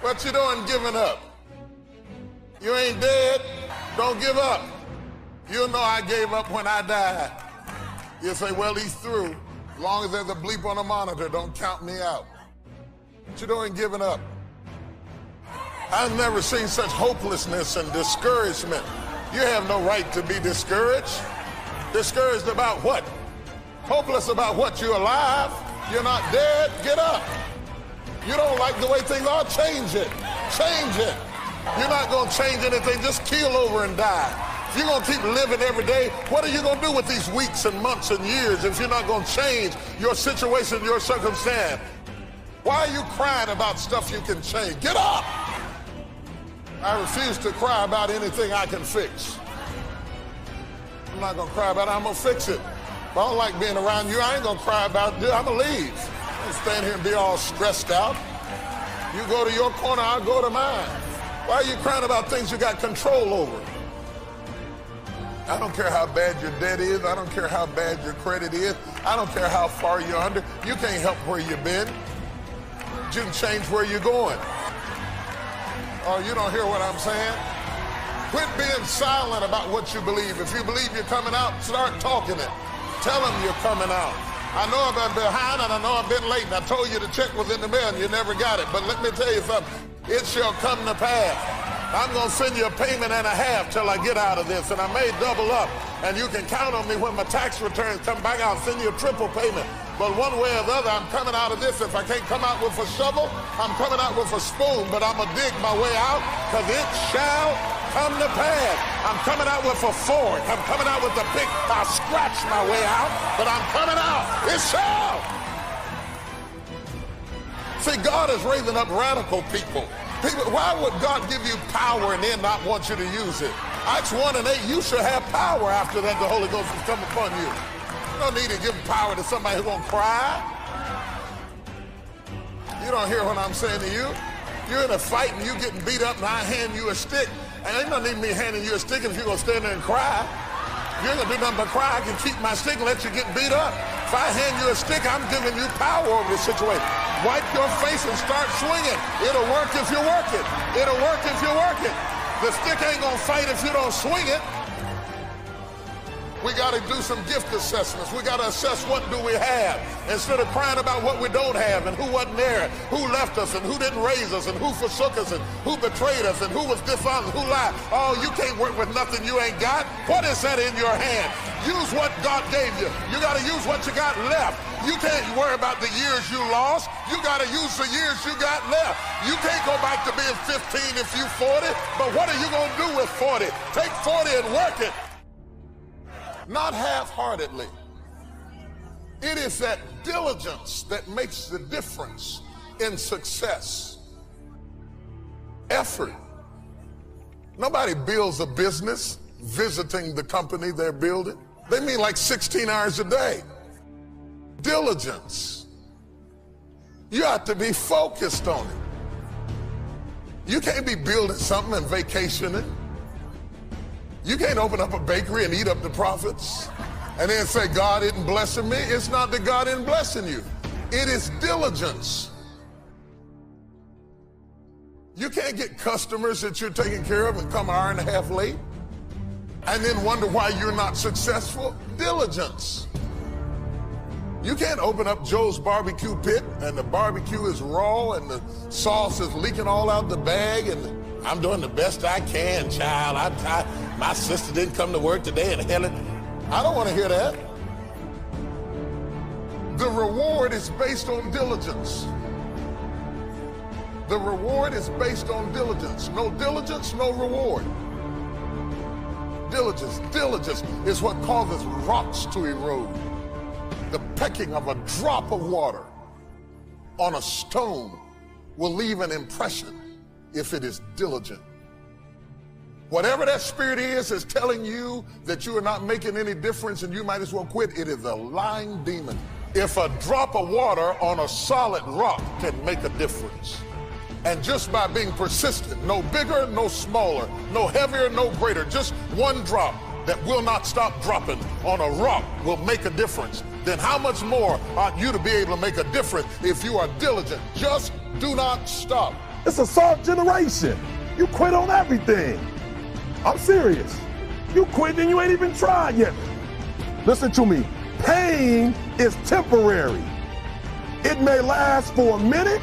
What you doing giving up? You ain't dead, don't give up. You'll know I gave up when I died. You'll say, well, he's through. As long as there's a bleep on the monitor, don't count me out. What you doing giving up? I've never seen such hopelessness and discouragement. You have no right to be discouraged. Discouraged about what? Hopeless about what? You're alive. You're not dead. Get up. You don't like the way things are. Change it. Change it. You're not going to change anything. Just keel over and die. If you're going to keep living every day, what are you going to do with these weeks and months and years if you're not going to change your situation, your circumstance? Why are you crying about stuff you can change? Get up! I refuse to cry about anything I can fix. I'm not going to cry about it. I'm going to fix it. If I don't like being around you, I ain't going to cry about it. I'm going to leave. I don't stand here and be all stressed out. You go to your corner, I'll go to mine. Why are you crying about things you got control over? I don't care how bad your debt is. I don't care how bad your credit is. I don't care how far you're under. You can't help where you've been. You can change where you're going. Oh, you don't hear what I'm saying? Quit being silent about what you believe. If you believe you're coming out, start talking it. Tell them you're coming out. I know I've been behind and I know I've been late, and I told you the check was in the mail and you never got it. But let me tell you something. It shall come to pass. I'm going to send you a payment and a half till I get out of this, and I may double up. And you can count on me when my tax returns come back. I'll send you a triple payment. But one way or the other, I'm coming out of this. If I can't come out with a shovel, I'm coming out with a spoon, but I'm going to dig my way out, because it shall come to pass. I'm coming out with a fork. I'm coming out with a pick. I'll scratch my way out, but I'm coming out. It shall. See, God is raising up radical people. Why would God give you power and then not want you to use it? Acts 1:8, you should have power after that the Holy Ghost has come upon you. You don't need to give power to somebody who won't cry. You don't hear what I'm saying to you? You're in a fight and you're getting beat up and I hand you a stick. And ain't no need me handing you a stick if you're going to stand there and cry. If you ain't going to do nothing but cry, I can keep my stick and let you get beat up. If I hand you a stick, I'm giving you power over the situation. Wipe your face and start swinging. It'll work if you work it. It'll work if you work it. The stick ain't gonna fight if you don't swing it. We gotta do some gift assessments. We gotta assess what do we have instead of crying about what we don't have and who wasn't there, who left us and who didn't raise us and who forsook us and who betrayed us and who was dishonest, who lied. Oh, you can't work with nothing you ain't got. What is that in your hand? Use what God gave you. You gotta use what you got left. You can't worry about the years you lost. You gotta use the years you got left. You can't go back to being 15 if you're 40, but what are you gonna do with 40? Take 40 and work it. Not half-heartedly. It is that diligence that makes the difference in success. Effort. Nobody builds a business visiting the company they're building. They mean like 16 hours a day. Diligence. You have to be focused on it. You can't be building something and vacationing. You can't open up a bakery and eat up the profits and then say God isn't blessing me. It's not that God isn't blessing you. It is diligence. You can't get customers that you're taking care of and come an hour and a half late and then wonder why you're not successful. Diligence. You can't open up Joe's barbecue pit and the barbecue is raw and the sauce is leaking all out the bag and I'm doing the best I can, child. My sister didn't come to work today and Helen. I don't want to hear that. The reward is based on diligence. The reward is based on diligence. No diligence, no reward. Diligence. Diligence is what causes rocks to erode. The pecking of a drop of water on a stone will leave an impression if it is diligent. Whatever that spirit is telling you that you are not making any difference and you might as well quit, it is a lying demon. If a drop of water on a solid rock can make a difference, and just by being persistent, no bigger, no smaller, no heavier, no greater, just one drop that will not stop dropping on a rock will make a difference, then how much more ought you to be able to make a difference if you are diligent? Just do not stop. It's a soft generation. You quit on everything. I'm serious. You quit and you ain't even tried yet. Listen to me. Pain is temporary. It may last for a minute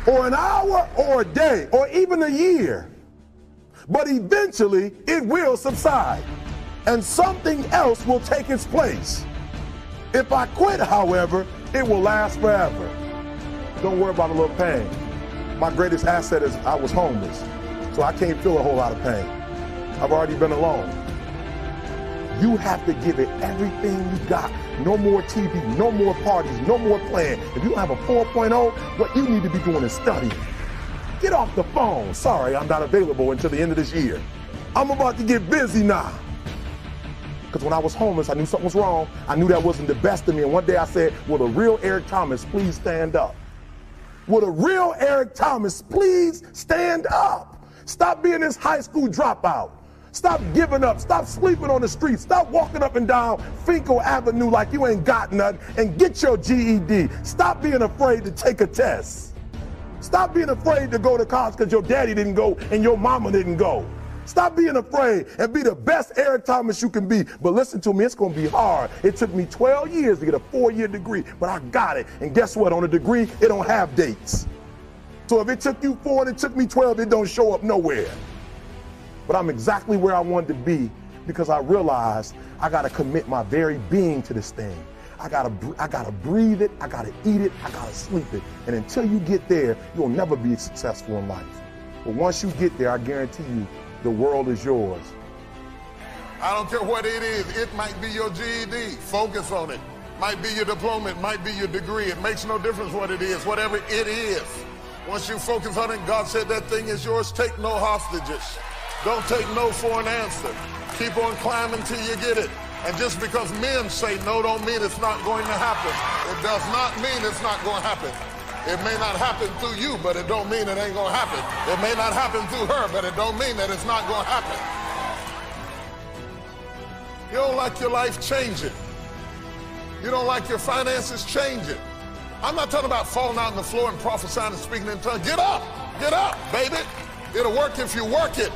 or an hour or a day or even a year. But eventually it will subside and something else will take its place. If I quit, however, it will last forever. Don't worry about a little pain. My greatest asset is I was homeless, so I can't feel a whole lot of pain. I've already been alone. You have to give it everything you got. No more TV, no more parties, no more playing. If you don't have a 4.0, what you need to be doing is studying. Get off the phone. Sorry, I'm not available until the end of this year. I'm about to get busy now. Because when I was homeless, I knew something was wrong. I knew that wasn't the best of me. And one day I said, will the real Eric Thomas please stand up? Will the real Eric Thomas please stand up? Stop being this high school dropout. Stop giving up. Stop sleeping on the street. Stop walking up and down Finkel Avenue like you ain't got nothing and get your GED. Stop being afraid to take a test. Stop being afraid to go to college because your daddy didn't go and your mama didn't go. Stop being afraid and be the best Eric Thomas you can be. But listen to me, it's going to be hard. It took me 12 years to get a 4-year degree, but I got it. And guess what? On a degree, it don't have dates. So if it took you 4 and it took me 12, it don't show up nowhere. But I'm exactly where I wanted to be because I realized I got to commit my very being to this thing. I gotta breathe it, I gotta eat it, I gotta sleep it. And until you get there, you'll never be successful in life. But once you get there, I guarantee you, the world is yours. I don't care what it is. It might be your GED. Focus on it. Might be your diploma. It might be your degree. It makes no difference what it is, whatever it is. Once you focus on it, God said that thing is yours. Take no hostages. Don't take no for an answer. Keep on climbing till you get it. And just because men say no don't mean it's not going to happen. It does not mean it's not going to happen. It may not happen through you, but it don't mean it ain't gonna happen. It may not happen through her, but it don't mean that it's not gonna happen. You don't like your life changing. You don't like your finances changing. I'm not talking about falling out on the floor and prophesying and speaking in tongues. Get up, baby. It'll work if you work it.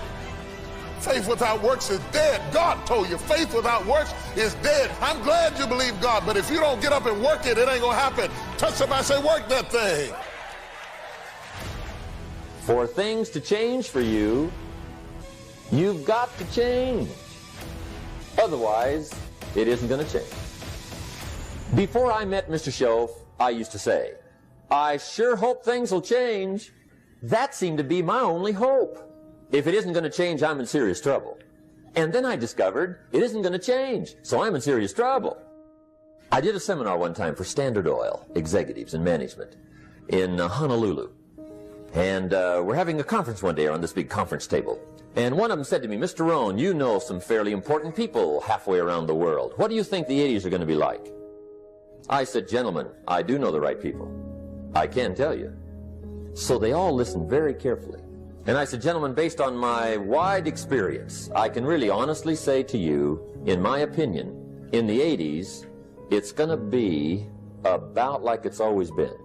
Faith without works is dead. God told you faith without works is dead. I'm glad you believe God, but if you don't get up and work it, it ain't gonna happen. Touch somebody, say, work that thing. For things to change for you, you've got to change. Otherwise, it isn't gonna change. Before I met Mr. Shove, I used to say, I sure hope things will change. That seemed to be my only hope. If it isn't going to change, I'm in serious trouble. And then I discovered it isn't going to change, so I'm in serious trouble. I did a seminar one time for Standard Oil executives and management in Honolulu. And we're having a conference one day on this big conference table. And one of them said to me, Mr. Rohn, you know some fairly important people halfway around the world. What do you think the 80s are going to be like? I said, gentlemen, I do know the right people. I can tell you. So they all listened very carefully. And I said, gentlemen, based on my wide experience, I can really honestly say to you, in my opinion, in the 80s, it's going to be about like it's always been.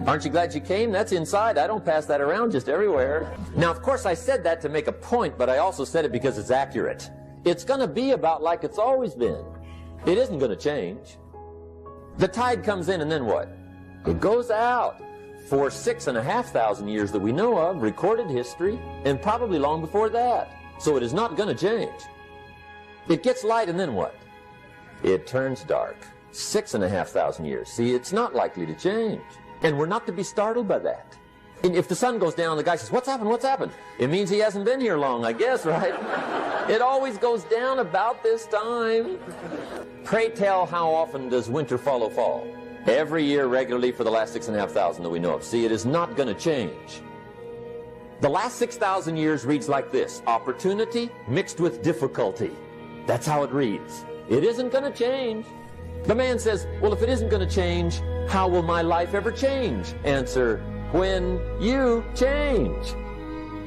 Aren't you glad you came? That's inside. I don't pass that around just everywhere. Now, of course, I said that to make a point, but I also said it because it's accurate. It's going to be about like it's always been. It isn't going to change. The tide comes in, and then what? It goes out. For 6,500 years that we know of, recorded history, and probably long before that. So it is not going to change. It gets light, and then what? It turns dark. 6,500 years. See, it's not likely to change. And we're not to be startled by that. And if the sun goes down, the guy says, what's happened, what's happened? It means he hasn't been here long, I guess, right? It always goes down about this time. Pray tell, how often does winter follow fall? Every year regularly for the last 6,500 that we know of. See, it is not going to change. The last 6,000 years reads like this: opportunity mixed with difficulty. That's how it reads. It isn't going to change. The man says, well, if it isn't going to change, how will my life ever change? Answer, when you change.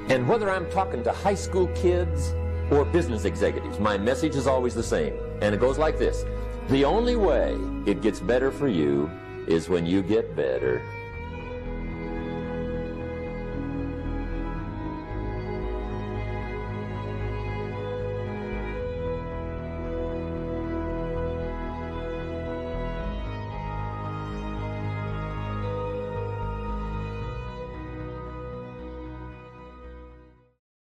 And whether I'm talking to high school kids or business executives, my message is always the same. And it goes like this: the only way it gets better for you is when you get better.